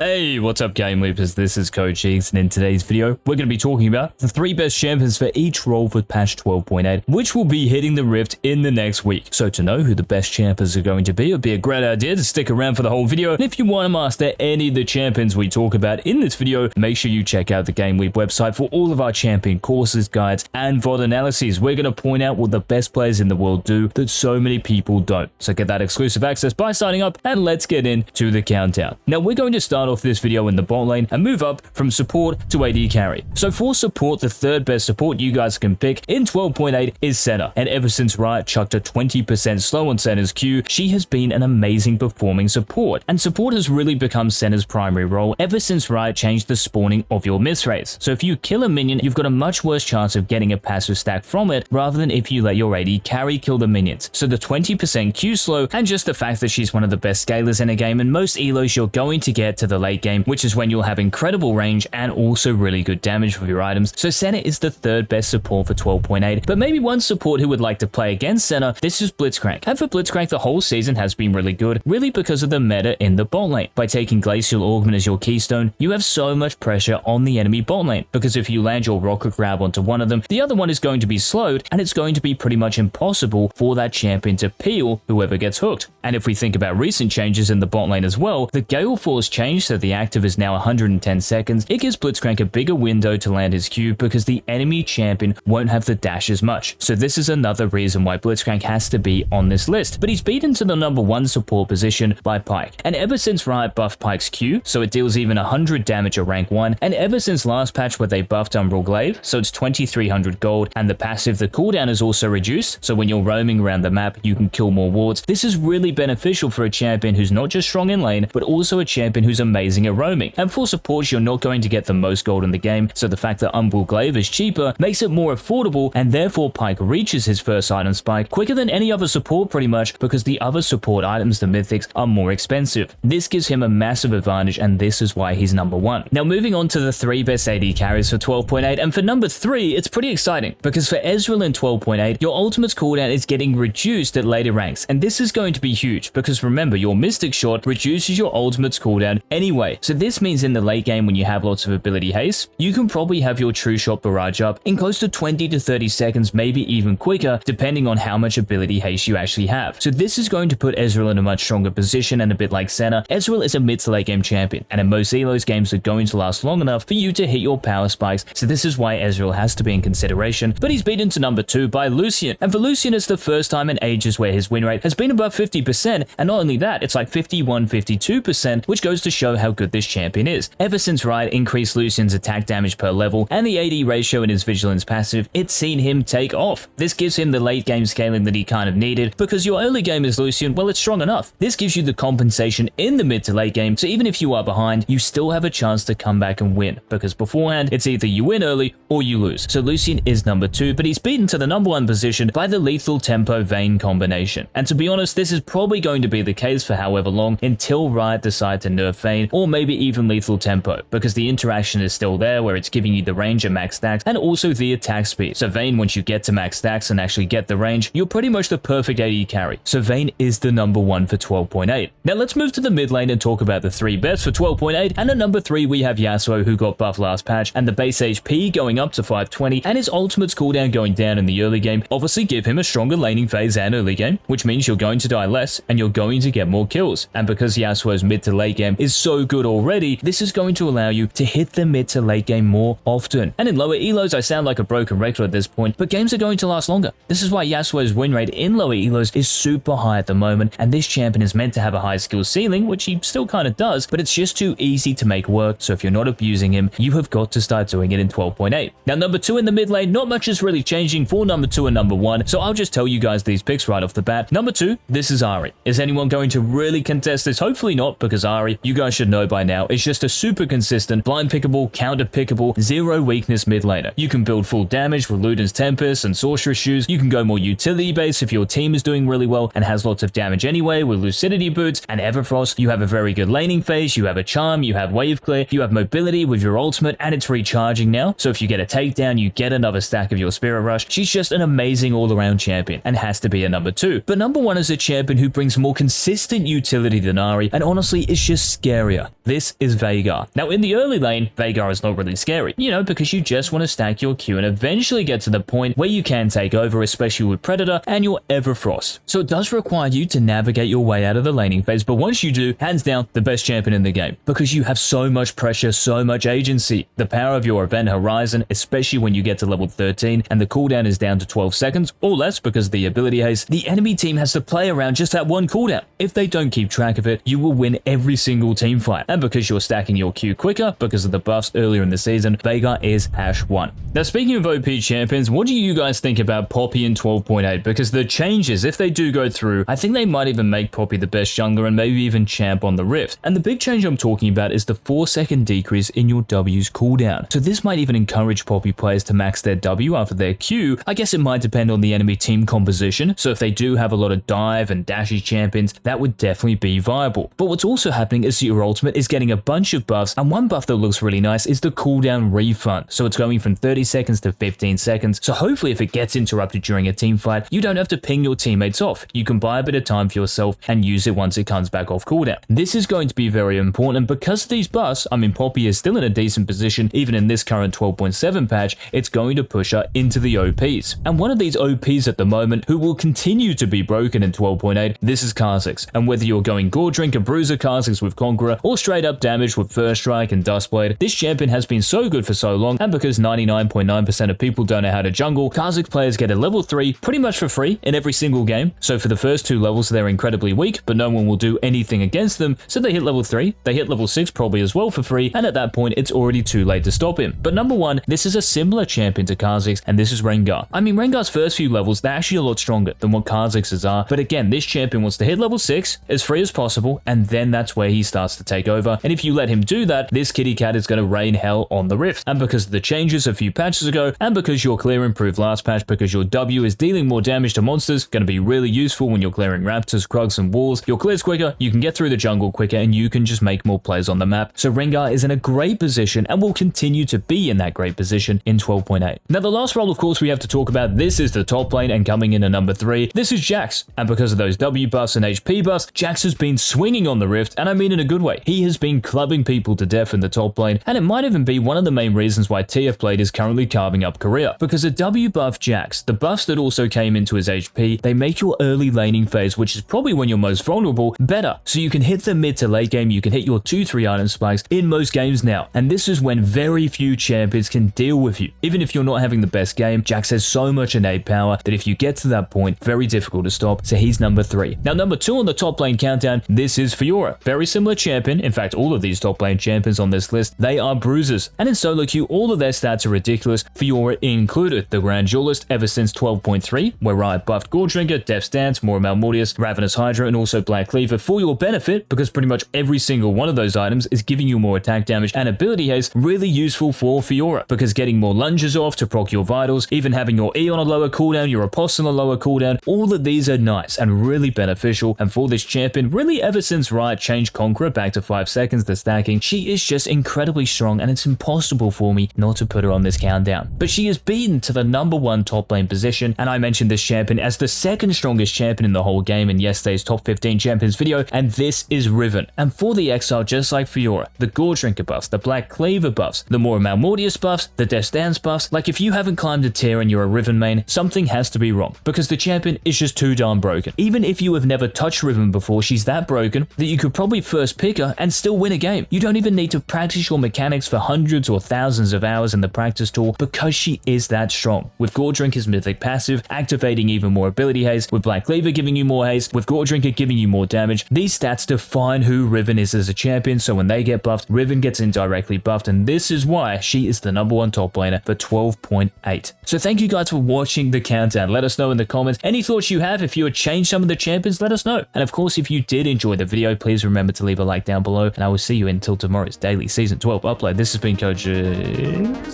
Hey, what's up GameLeapers? This is Coach Eeks, and in today's video, we're going to be talking about the 3 best champions for each role for patch 12.8, which will be hitting the Rift in the next week. So to know who the best champions are going to be, it would be a great idea to stick around for the whole video. And if you want to master any of the champions we talk about in this video, make sure you check out the GameLeap website for all of our champion courses, guides, and VOD analyses. We're going to point out what the best players in the world do that so many people don't. So get that exclusive access by signing up, and let's get into the countdown. Now we're going to start off this video in the bot lane and move up from support to AD carry. So for support, the third best support you guys can pick in 12.8 is Senna. And ever since Riot chucked a 20% slow on Senna's Q, she has been an amazing performing support. And support has really become Senna's primary role ever since Riot changed the spawning of your miss rates. So if you kill a minion, you've got a much worse chance of getting a passive stack from it rather than if you let your AD carry kill the minions. So the 20% Q slow and just the fact that she's one of the best scalers in a game, and most elos you're going to get to the late game, which is when you'll have incredible range and also really good damage with your items. So Senna is the third best support for 12.8, but maybe one support who would like to play against Senna, this is Blitzcrank. And for Blitzcrank, the whole season has been really good, really because of the meta in the bot lane. By taking Glacial Augment as your keystone, you have so much pressure on the enemy bot lane, because if you land your rocket grab onto one of them, the other one is going to be slowed, and it's going to be pretty much impossible for that champion to peel whoever gets hooked. And if we think about recent changes in the bot lane as well, the Gale Force changed so the active is now 110 seconds. It gives Blitzcrank a bigger window to land his Q because the enemy champion won't have the dash as much. So this is another reason why Blitzcrank has to be on this list. But he's beaten to the number 1 support position by Pyke. And ever since Riot buffed Pyke's Q, so it deals even 100 damage at rank 1, and ever since last patch where they buffed Umbral Glaive, so it's 2300 gold, and the passive, the cooldown is also reduced, so when you're roaming around the map, you can kill more wards. This is really beneficial for a champion who's not just strong in lane, but also a champion who's amazing at roaming. And for support, you're not going to get the most gold in the game, so the fact that Umbral Glaive is cheaper makes it more affordable, and therefore Pyke reaches his first item spike quicker than any other support pretty much, because the other support items, the mythics, are more expensive. This gives him a massive advantage, and this is why he's number 1. Now moving on to the 3 best AD carries for 12.8, and for number 3, it's pretty exciting, because for Ezreal in 12.8, your ultimate's cooldown is getting reduced at later ranks, and this is going to be huge, because remember, your Mystic Shot reduces your ultimate's cooldown anyway. So this means in the late game when you have lots of ability haste, you can probably have your True Shot barrage up in close to 20 to 30 seconds, maybe even quicker, depending on how much ability haste you actually have. So this is going to put Ezreal in a much stronger position, and a bit like Senna, Ezreal is a mid to late game champion, and in most elos games are going to last long enough for you to hit your power spikes, so this is why Ezreal has to be in consideration, but he's beaten to number 2 by Lucian. And for Lucian, it's the first time in ages where his win rate has been above 50%, and not only that, it's like 51-52%, which goes to show how good this champion is. Ever since Riot increased Lucian's attack damage per level and the AD ratio in his Vigilance passive, it's seen him take off. This gives him the late game scaling that he kind of needed, because your early game is Lucian, well, it's strong enough. This gives you the compensation in the mid to late game, so even if you are behind, you still have a chance to come back and win, because beforehand, it's either you win early or you lose. So Lucian is number 2, but he's beaten to the number 1 position by the lethal tempo Vayne combination. And to be honest, this is probably going to be the case for however long until Riot decide to nerf Vayne, or maybe even lethal tempo, because the interaction is still there where it's giving you the range at max stacks and also the attack speed. So Vayne, once you get to max stacks and actually get the range, you're pretty much the perfect AD carry. So Vayne is the number 1 for 12.8. Now let's move to the mid lane and talk about the 3 best for 12.8, and at number 3 we have Yasuo, who got buffed last patch, and the base HP going up to 520 and his ultimate's cooldown going down in the early game obviously give him a stronger laning phase and early game, which means you're going to die less and you're going to get more kills. And because Yasuo's mid to late game is so good already, this is going to allow you to hit the mid to late game more often. And in lower elos, I sound like a broken record at this point, but games are going to last longer. This is why Yasuo's win rate in lower elos is super high at the moment, and this champion is meant to have a high skill ceiling, which he still kind of does, but it's just too easy to make work, so if you're not abusing him, you have got to start doing it in 12.8. Now number 2 in the mid lane, not much is really changing for number 2 and number 1, so I'll just tell you guys these picks right off the bat. Number 2, this is Ahri. Is anyone going to really contest this? Hopefully not, because Ahri, you guys should know by now, is just a super consistent, blind pickable, counter pickable, zero weakness mid laner. You can build full damage with Luden's Tempest and Sorceress Shoes. You can go more utility based if your team is doing really well and has lots of damage anyway with Lucidity Boots and Everfrost. You have a very good laning phase, you have a charm, you have wave clear, you have mobility with your ultimate, and it's recharging now. So if you get a takedown, you get another stack of your Spirit Rush. She's just an amazing all-around champion and has to be a number 2. But number 1 is a champion who brings more consistent utility than Ahri, and honestly, it's just scary barrier. This is Veigar. Now in the early lane, Veigar is not really scary, because you just want to stack your Q and eventually get to the point where you can take over, especially with Predator and your Everfrost. So it does require you to navigate your way out of the laning phase, but once you do, hands down, the best champion in the game, because you have so much pressure, so much agency. The power of your event horizon, especially when you get to level 13 and the cooldown is down to 12 seconds or less because of the ability haste, the enemy team has to play around just that one cooldown. If they don't keep track of it, you will win every single team fight. And because you're stacking your Q quicker because of the buffs earlier in the season, Veigar is #1. Now speaking of OP champions, what do you guys think about Poppy in 12.8? Because the changes, if they do go through, I think they might even make Poppy the best jungler and maybe even champ on the Rift. And the big change I'm talking about is the 4-second decrease in your W's cooldown. So this might even encourage Poppy players to max their W after their Q. I guess it might depend on the enemy team composition. So if they do have a lot of dive and dashy champions, that would definitely be viable. But what's also happening is your ultimate is getting a bunch of buffs, and one buff that looks really nice is the cooldown refund. So it's going from 30 seconds to 15 seconds. So hopefully if it gets interrupted during a team fight, you don't have to ping your teammates off. You can buy a bit of time for yourself and use it once it comes back off cooldown. This is going to be very important because of these buffs. I mean, Poppy is still in a decent position. Even in this current 12.7 patch, it's going to push her into the OPs. And one of these OPs at the moment who will continue to be broken in 12.8, this is Kha'Zix. And whether you're going Gordrink and Bruiser Kha'Zix with Conqueror or straight up damage with First Strike and Duskblade, this champion has been so good for so long, and because 99.9% of people don't know how to jungle, Kha'Zix players get a level 3 pretty much for free in every single game. So for the first 2 levels, they're incredibly weak, but no one will do anything against them. So they hit level 3, they hit level 6 probably as well for free, and at that point, it's already too late to stop him. But number 1, this is a similar champion to Kha'Zix, and this is Rengar. I mean, Rengar's first few levels, they're actually a lot stronger than what Kha'Zix's are, but again, this champion wants to hit level 6 as free as possible, and then that's where he starts to take over. And if you let him do that, this kitty cat is going to rain hell on the Rift. And because of the changes a few patches ago, and because your clear improved last patch, because your W is dealing more damage to monsters, going to be really useful when you're clearing raptors, krugs, and walls. Your clears quicker, you can get through the jungle quicker, and you can just make more plays on the map. So Rengar is in a great position and will continue to be in that great position in 12.8. Now the last role, of course, we have to talk about, this is the top lane, and coming in at number 3, this is Jax. And because of those W buffs and HP buffs, Jax has been swinging on the Rift, and I mean in a good way. He has been clubbing people to death in the top lane, and it might even be one of the main reasons why TF Blade is currently carving up Korea. Because a W buff Jax, the buffs that also came into his HP, they make your early laning phase, which is probably when you're most vulnerable, better. So you can hit the mid to late game, you can hit your 2-3 item spikes in most games now. And this is when very few champions can deal with you. Even if you're not having the best game, Jax has so much innate power that if you get to that point, very difficult to stop. So he's number 3. Now number 2 on the top lane countdown, this is Fiora. Very similar champion. In fact, all of these top lane champions on this list, they are bruisers. And in solo queue, all of their stats are ridiculous, Fiora included. The grand duelist ever since 12.3, where Riot buffed Gordrinker, Death's Dance, Mora Malmortius, Ravenous Hydra, and also Black Cleaver for your benefit, because pretty much every single one of those items is giving you more attack damage and ability haste, really useful for Fiora, because getting more lunges off to proc your vitals, even having your E on a lower cooldown, your Apostle on a lower cooldown, all of these are nice and really beneficial. And for this champion, really ever since Riot changed Conqueror back to 5 seconds the stacking, she is just incredibly strong, and it's impossible for me not to put her on this countdown. But she is beaten to the number 1 top lane position, and I mentioned this champion as the 2nd strongest champion in the whole game in yesterday's top 15 champions video, and this is Riven. And for the Exile, just like Fiora, the Gordrinker buffs, the Black Cleaver buffs, the Mora Malmortius buffs, the Death's Dance buffs, like if you haven't climbed a tier and you're a Riven main, something has to be wrong, because the champion is just too darn broken. Even if you have never touched Riven before, she's that broken that you could probably first pick her and still win a game. You don't even need to practice your mechanics for hundreds or thousands of hours in the practice tool, because she is that strong. With Gordrinker's mythic passive, activating even more ability haste, with Black Cleaver giving you more haste, with Gordrinker giving you more damage, these stats define who Riven is as a champion. So when they get buffed, Riven gets indirectly buffed, and this is why she is the number 1 top laner for 12.8. So thank you guys for watching the countdown. Let us know in the comments any thoughts you have. If you would change some of the champions, let us know. And of course, if you did enjoy the video, please remember to leave a like down below, and I will see you until tomorrow's daily season 12 upload. This has been Coach.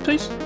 Peace.